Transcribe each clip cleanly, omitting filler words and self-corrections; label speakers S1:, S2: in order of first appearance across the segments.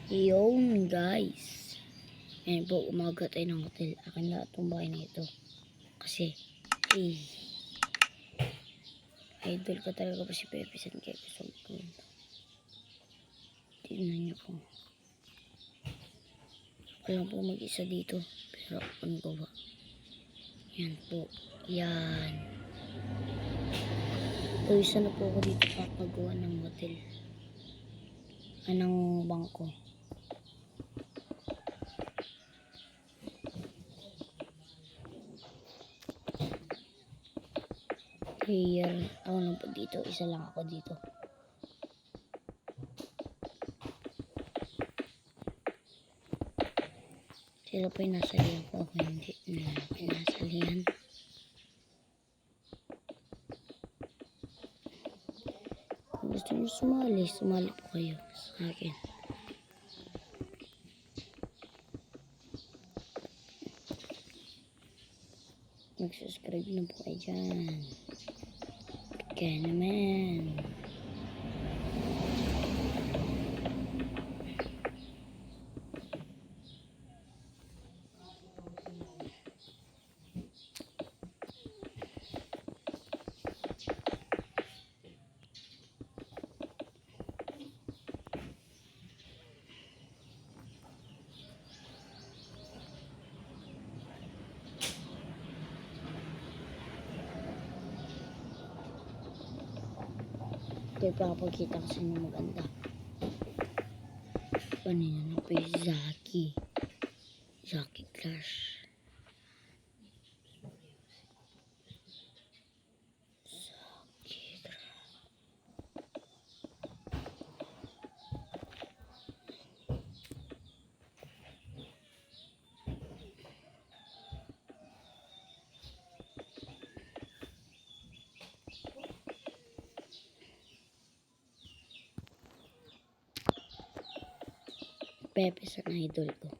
S1: Yun guys. Ngayon po, umaga tayo ng hotel. Akin na itong bahay na ito. Kasi, idol ko talaga po si Pepe San kaya gusto ko. Tingnan niyo po. Walang po mag-isa dito. Pero ano ko ba? Yan po. Yan. Isa na po ako dito papagawa ng hotel. Anong bangko. Here, ako lang po dito. Isa lang ako dito. Sila po yung nasa liyan ko. Ako hindi na nasa liyan. Kung gusto nyo sumali po kayo sa akin. Mag-subscribe na po kayo dyan. Kaya naman. Ito papakita ko sa inyo maganda. Kanina na po yung Zaki Clash. Pepe San idol ko.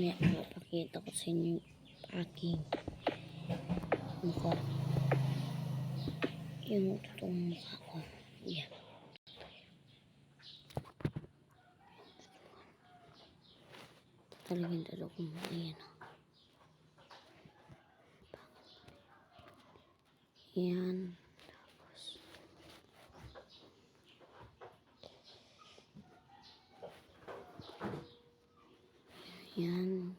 S1: May pakita ko sa inyo yung aking mukha. Yung totoong mukha ko. Yan. Talagang talagang mukha yan. Yan. Tapos. Yan.